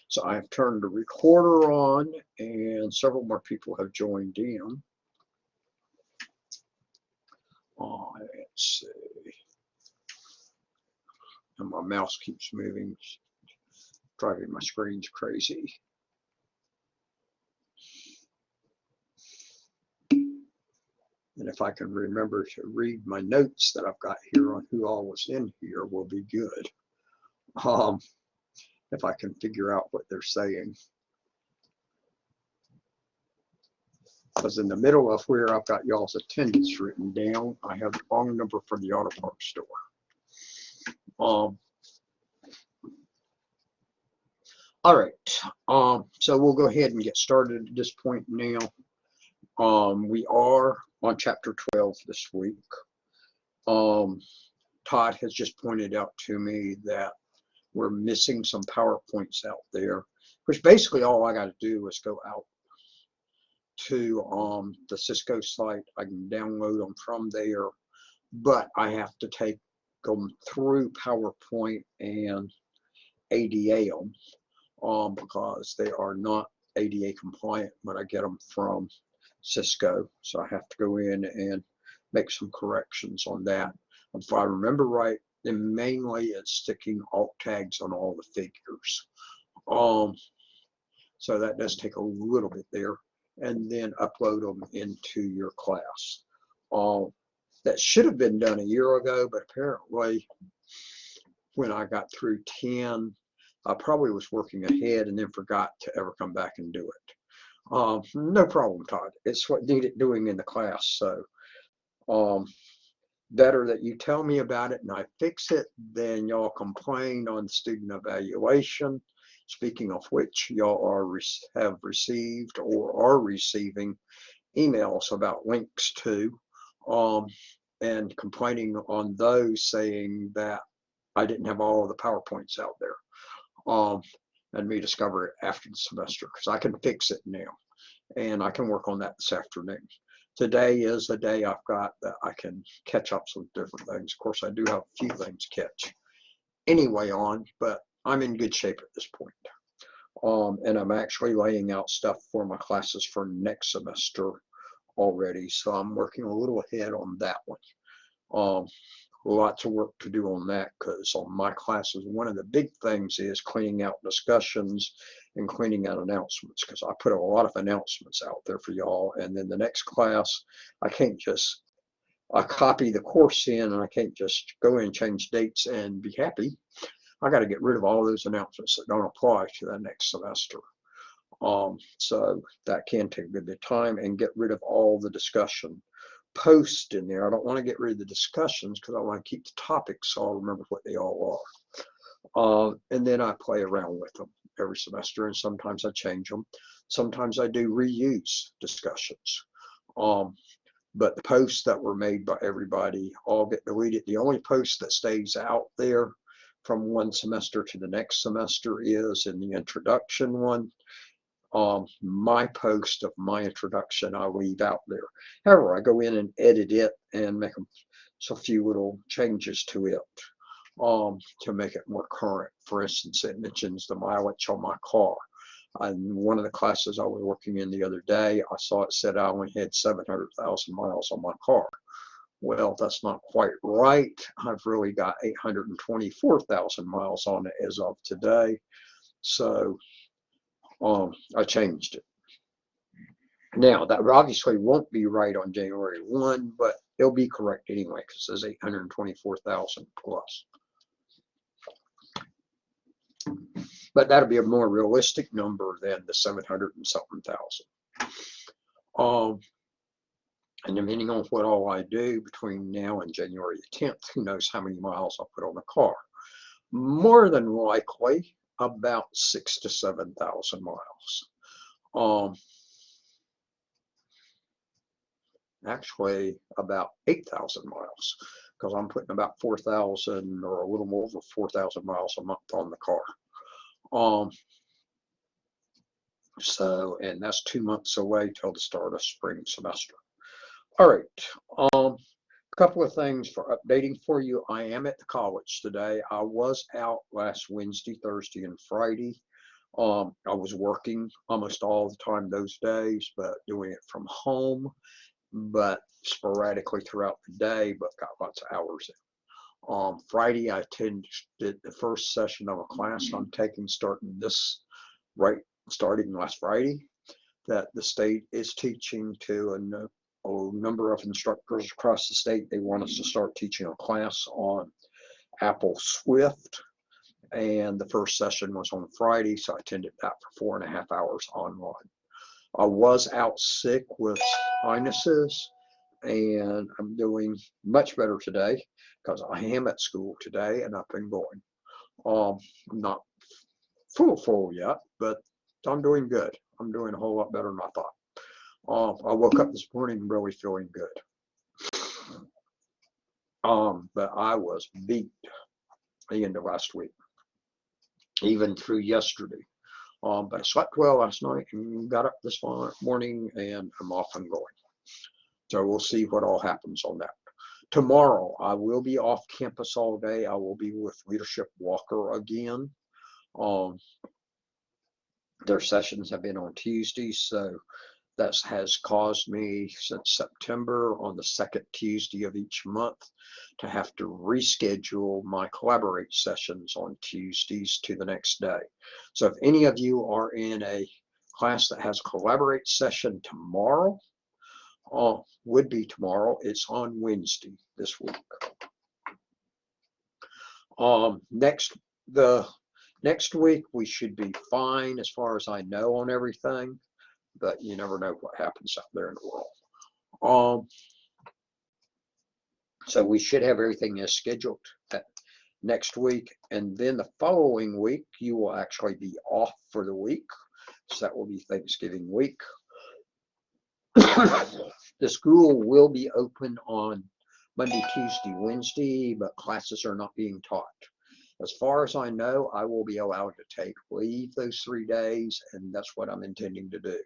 So I have turned the recorder on, and several more people have joined in. Let's see. And my mouse keeps moving, driving my screens crazy. And if I can remember to read my notes that I've got here on who all was in here, will be good. If I can figure out what they're saying. Because in the middle of where I've got y'all's attendance written down, I have the wrong number for the auto parts store. All right, so we'll go ahead and get started at this point now. We are on chapter 12 this week. Todd has just pointed out to me that we're missing some PowerPoints out there, which basically all I got to do is go out to the Cisco site. I can download them from there, but I have to take them through PowerPoint and ADA them because they are not ADA compliant when I get them from Cisco. So I have to go in and make some corrections on that. If I remember right, then mainly it's sticking alt tags on all the figures. So that does take a little bit there, and then upload them into your class. That should have been done a year ago, but apparently when I got through 10, I probably was working ahead and then forgot to ever come back and do it. No problem, Todd. It's what needed doing in the class. So better that you tell me about it and I fix it than y'all complain on student evaluation. Speaking of which, y'all have received or are receiving emails about links to and complaining on those, saying that I didn't have all of the PowerPoints out there. And me discover it after the semester, because I can fix it now and I can work on that this afternoon. Today is the day I've got that I can catch up some different things. Of course, I do have a few things to catch anyway on, but I'm in good shape at this point. And I'm actually laying out stuff for my classes for next semester already. So I'm working a little ahead on that one. Lots of work to do on that, because on my classes, one of the big things is cleaning out discussions and cleaning out announcements, because I put a lot of announcements out there for y'all. And then the next class, I copy the course in and I can't just go in and change dates and be happy. I got to get rid of all those announcements that don't apply to the next semester. So that can take a good bit of time, and get rid of all the discussion post in there. I don't want to get rid of the discussions because I want to keep the topics so I'll remember what they all are. And then I play around with them every semester, and sometimes I change them. Sometimes I do reuse discussions. But the posts that were made by everybody all get deleted. The only post that stays out there from one semester to the next semester is in the introduction one. My post of my introduction I leave out there. However, I go in and edit it and make a few little changes to it to make it more current. For instance, it mentions the mileage on my car. In one of the classes I was working in the other day, I saw it said I only had 700,000 miles on my car. Well, that's not quite right. I've really got 824,000 miles on it as of today. So I changed it. Now, that obviously won't be right on January 1, but it'll be correct anyway, because it says 824,000 plus. But that'll be a more realistic number than the 700 and something thousand. And depending on what all I do between now and January the 10th, who knows how many miles I'll put on the car. More than likely, about 6,000 to 7,000 miles. Actually, about 8,000 miles, because I'm putting about 4,000 or a little more over 4,000 miles a month on the car. So, and that's 2 months away till the start of spring semester. All right. A couple of things for updating for you. I am at the college today. I was out last Wednesday, Thursday, and Friday. I was working almost all the time those days, but doing it from home, but sporadically throughout the day, but got lots of hours in. Friday, I attended the first session of a class I'm taking starting last Friday, that the state is teaching to a number of instructors across the state. They want us to start teaching a class on Apple Swift, and the first session was on Friday, so I attended that for 4.5 hours online. I was out sick with sinuses, and I'm doing much better today because I am at school today and I've been going. I'm not full yet, but I'm doing good. I'm doing a whole lot better than I thought. I woke up this morning really feeling good. But I was beat the end of last week, even through yesterday. But I slept well last night and got up this morning, and I'm off and going. So we'll see what all happens on that. Tomorrow, I will be off campus all day. I will be with Leadership Walker again. Their sessions have been on Tuesdays, so that has caused me since September on the second Tuesday of each month to have to reschedule my Collaborate sessions on Tuesdays to the next day. So if any of you are in a class that has a Collaborate session tomorrow, would be tomorrow, it's on Wednesday this week. Next week we should be fine as far as I know on everything, but you never know what happens out there in the world. So we should have everything as scheduled next week, and then the following week you will actually be off for the week, so that will be Thanksgiving week. The school will be open on Monday, Tuesday, Wednesday, but classes are not being taught. As far as I know, I will be allowed to take leave those 3 days, and that's what I'm intending to do.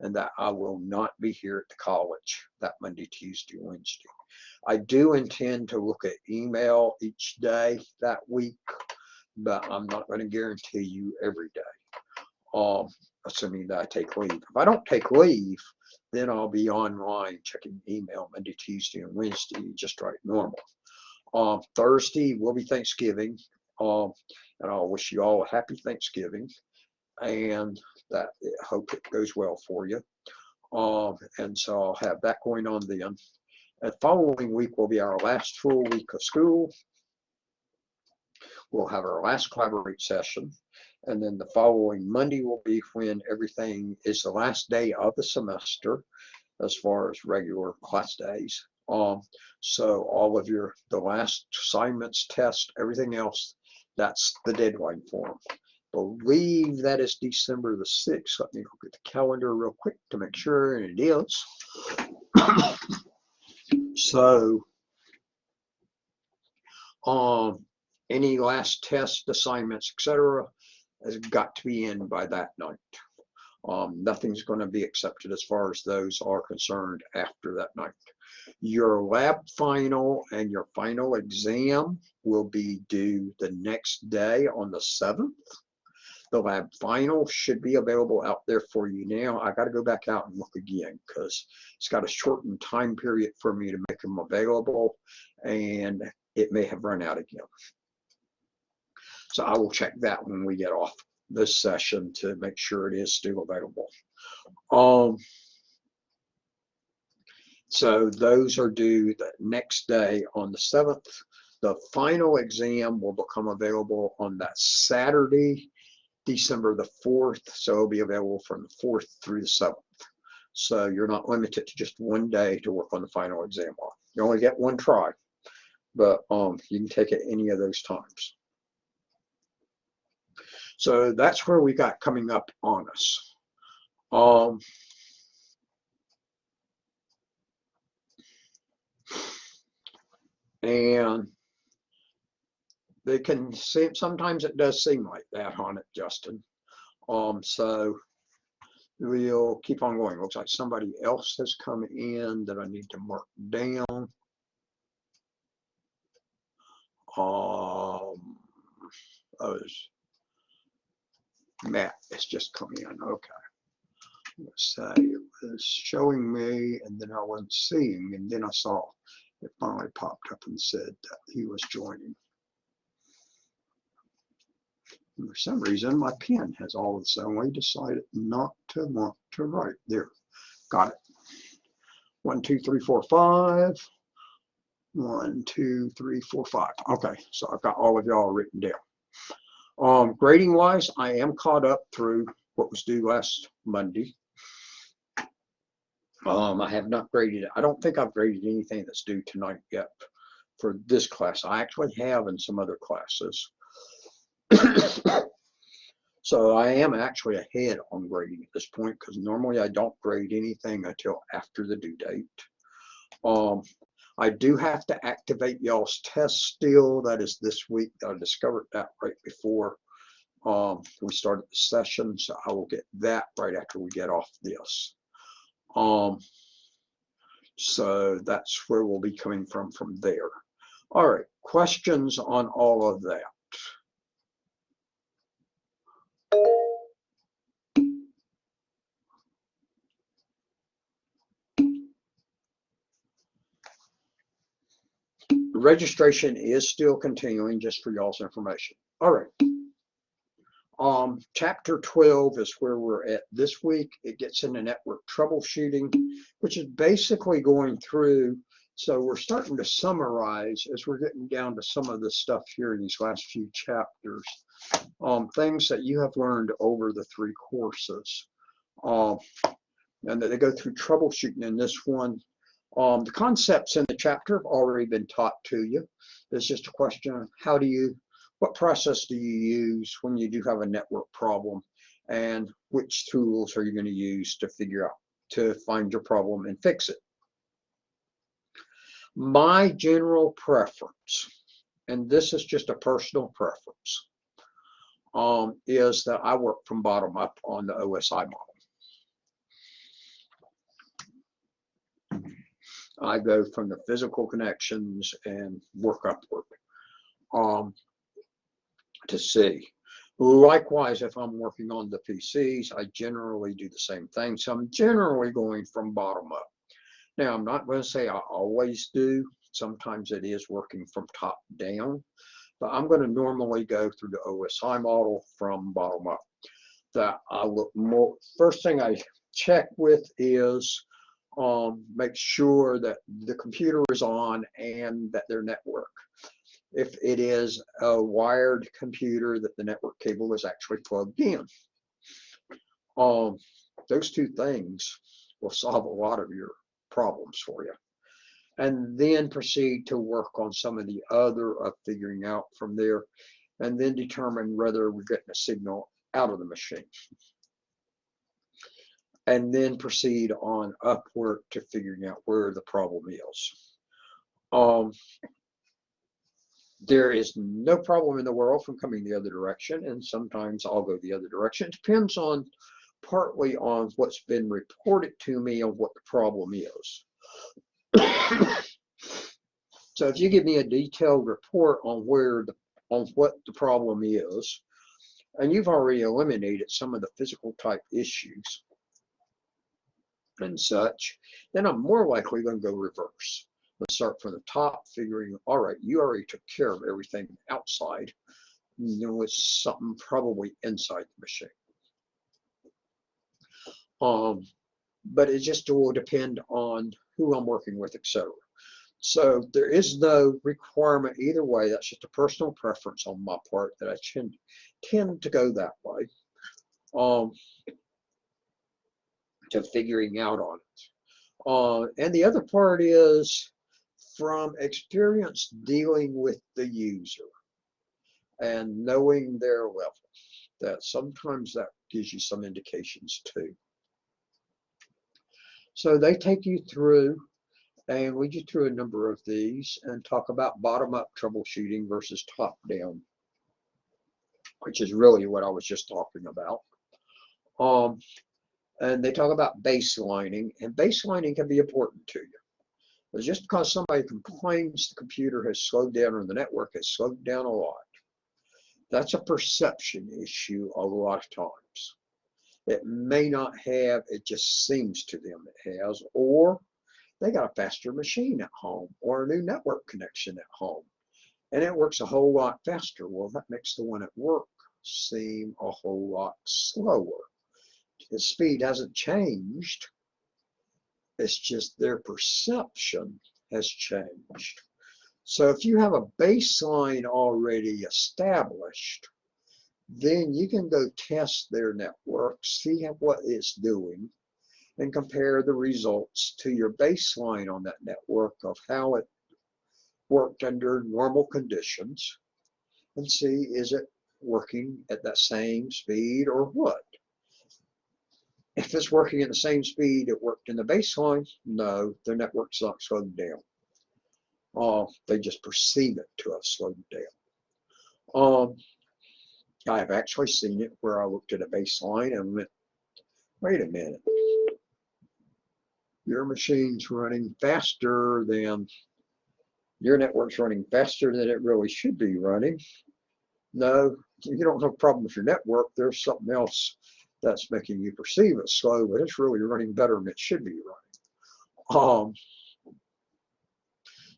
And that I will not be here at the college that Monday, Tuesday, Wednesday. I do intend to look at email each day that week, but I'm not going to guarantee you every day, assuming that I take leave. If I don't take leave, then I'll be online checking email Monday, Tuesday, and Wednesday, just right normal. Thursday will be Thanksgiving. And I'll wish you all a happy Thanksgiving, and that I hope it goes well for you. And so I'll have that going on then. The following week will be our last full week of school. We'll have our last Collaborate session, and then the following Monday will be when everything is the last day of the semester as far as regular class days. So all of the last assignments, tests, everything else, that's the deadline for them. Believe that is December the 6th. Let me look at the calendar real quick to make sure, and it is. So any last test, assignments, etc., has got to be in by that night. Nothing's going to be accepted as far as those are concerned after that night. Your lab final and your final exam will be due the next day on the 7th. The lab final should be available out there for you now. I got to go back out and look again because it's got a shortened time period for me to make them available, and it may have run out again. So I will check that when we get off this session to make sure it is still available. So those are due the next day on the 7th. The final exam will become available on that Saturday, December the 4th. So it'll be available from the 4th through the 7th. So you're not limited to just one day to work on the final exam on. You only get one try, but you can take it any of those times. So that's where we got coming up on us. And they can seem, sometimes it does seem like that on it, Justin. So we'll keep on going. Looks like somebody else has come in that I need to mark down. Matt is just coming in. Okay. Let's say it was showing me, and then I wasn't seeing, and then I saw it finally popped up and said that he was joining. And for some reason, my pen has all of a sudden decided not to want to write. There, got it. 1, 2, 3, 4, 5. 1, 2, 3, 4, 5. Okay, so I've got all of y'all written down. Grading wise, I am caught up through what was due last Monday. I have not graded. I don't think I've graded anything that's due tonight yet for this class. I actually have in some other classes. So I am actually ahead on grading at this point, because normally I don't grade anything until after the due date. I do have to activate y'all's test still. That is this week. I discovered that right before we started the session, so I will get that right after we get off this. So that's where we'll be coming from there. All right, questions on all of that? Registration is still continuing, just for y'all's information. All right. Chapter 12 is where we're at this week. It gets into network troubleshooting, which is basically going through. So we're starting to summarize as we're getting down to some of the stuff here in these last few chapters. Things that you have learned over the 3 courses. And that they go through troubleshooting in this one. The concepts in the chapter have already been taught to you. It's just a question of what process do you use when you do have a network problem, and which tools are you going to use to find your problem and fix it. My general preference, and this is just a personal preference, is that I work from bottom up on the OSI model. I go from the physical connections and work upward to see. Likewise, if I'm working on the PCs, I generally do the same thing. So I'm generally going from bottom up. Now, I'm not going to say I always do. Sometimes it is working from top down, but I'm going to normally go through the OSI model from bottom up. That I look more. First thing I check with is make sure that the computer is on and that their network. If it is a wired computer, that the network cable is actually plugged in. Those 2 things will solve a lot of your problems for you. And then proceed to work on some of the other figuring out from there, and then determine whether we're getting a signal out of the machine. And then proceed on upward to figuring out where the problem is. There is no problem in the world from coming the other direction, and sometimes I'll go the other direction. It depends on partly on what's been reported to me on what the problem is. So if you give me a detailed report on what the problem is, and you've already eliminated some of the physical type issues and such, then I'm more likely going to go reverse. Let's start from the top, figuring, all right, you already took care of everything outside. It's something probably inside the machine. But it just will depend on who I'm working with, etc. So there is no requirement either way. That's just a personal preference on my part that I tend to go that way. To figuring out on it. And the other part is from experience dealing with the user and knowing their level, that sometimes that gives you some indications too. So they take you through and lead you through a number of these and talk about bottom-up troubleshooting versus top-down, which is really what I was just talking about. And they talk about baselining, and baselining can be important to you. But just because somebody complains the computer has slowed down or the network has slowed down a lot That's a perception issue a lot of times. It may not have, it just seems to them it has, or they got a faster machine at home or a new network connection at home, and it works a whole lot faster. Well, that makes the one at work seem a whole lot slower. The speed hasn't changed, it's just their perception has changed. So if you have a baseline already established, then you can go test their network, see what it's doing, and compare the results to your baseline on that network of how it worked under normal conditions, and see, is it working at that same speed or what? If it's working at the same speed it worked in the baseline, no, the network's not slowed down. They just perceive it to have slowed down. I have actually seen it where I looked at a baseline and went, wait a minute, your machine's running faster than, your network's running faster than it really should be running. No, you don't have a problem with your network. There's something else that's making you perceive it slow, but it's really running better than it should be running.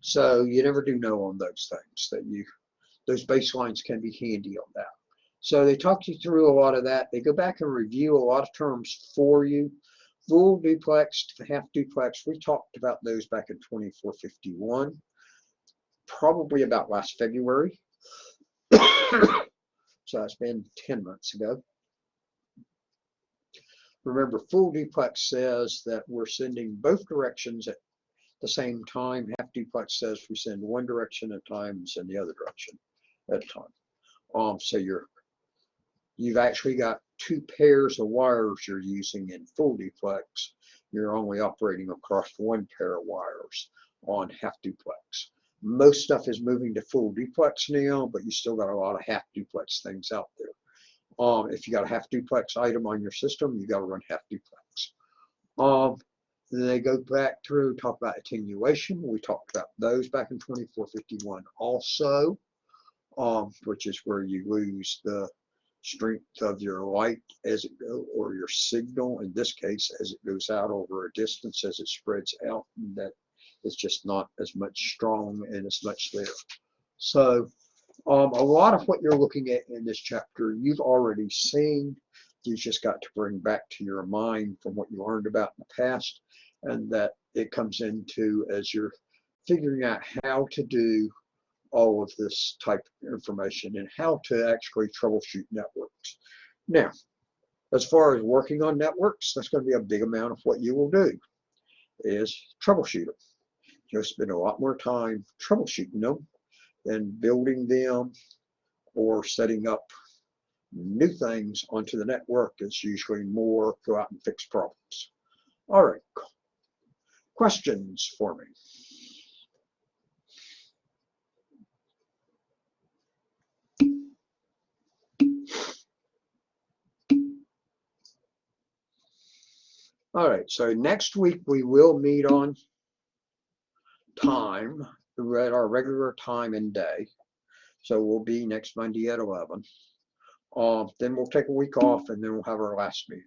So you never do know on those things, that those baselines can be handy on that. So they talk you through a lot of that. They go back and review a lot of terms for you. Full duplex, half duplex, we talked about those back in 2451, probably about last February. So it's been 10 months ago. Remember, full duplex says that we're sending both directions at the same time. Half duplex says we send one direction at a time and send the other direction at a time. So you've actually got two pairs of wires you're using in full duplex. You're only operating across one pair of wires on half duplex. Most stuff is moving to full duplex now, but you still got a lot of half duplex things out there. If you got a half duplex item on your system, you got to run half duplex. Then they go back through, talk about attenuation. We talked about those back in 2451 also, which is where you lose the strength of your light as it goes, or your signal in this case, as it goes out over a distance, as it spreads out, and that it's just not as much strong and as much there. So a lot of what you're looking at in this chapter you've already seen. You just got to bring back to your mind from what you learned about in the past, and that it comes into as you're figuring out how to do all of this type of information and how to actually troubleshoot networks. Now, as far as working on networks, that's going to be a big amount of what you will do, is troubleshoot them. You'll spend a lot more time troubleshooting them than building them or setting up new things onto the network. It's usually more go out and fix problems. All right, questions for me? All right, so next week we will meet on time, at our regular time and day. So we'll be next Monday at 11. Then we'll take a week off, and then we'll have our last meeting.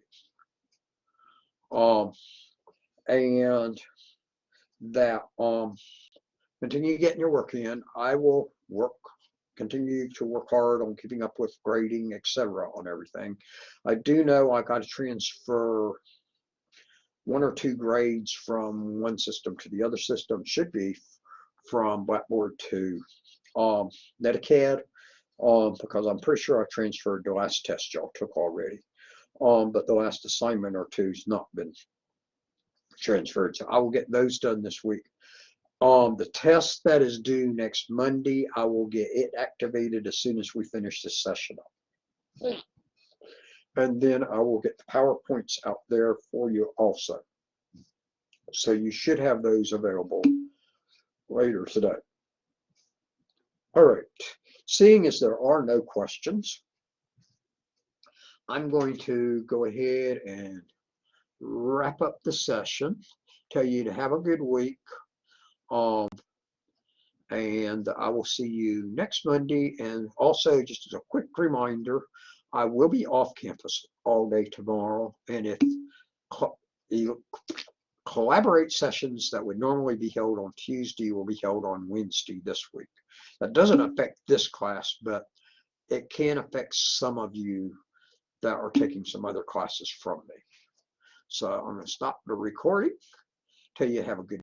And that continue getting your work in. I will continue to work hard on keeping up with grading, etc. on everything. I do know I got to transfer 1 or 2 grades from one system to the other system. Should be from Blackboard to Netacad, because I'm pretty sure I transferred the last test y'all took already. But the last assignment or two's not been transferred, so I will get those done this week. The test that is due next Monday, I will get it activated as soon as we finish this session up. And then I will get the PowerPoints out there for you also. So you should have those available later today. All right, seeing as there are no questions, I'm going to go ahead and wrap up the session, tell you to have a good week. and I will see you next Monday. And also, just as a quick reminder, I will be off campus all day tomorrow, and if the collaborate sessions that would normally be held on Tuesday will be held on Wednesday this week. That doesn't affect this class, but it can affect some of you that are taking some other classes from me. So I'm going to stop the recording. Tell you have a good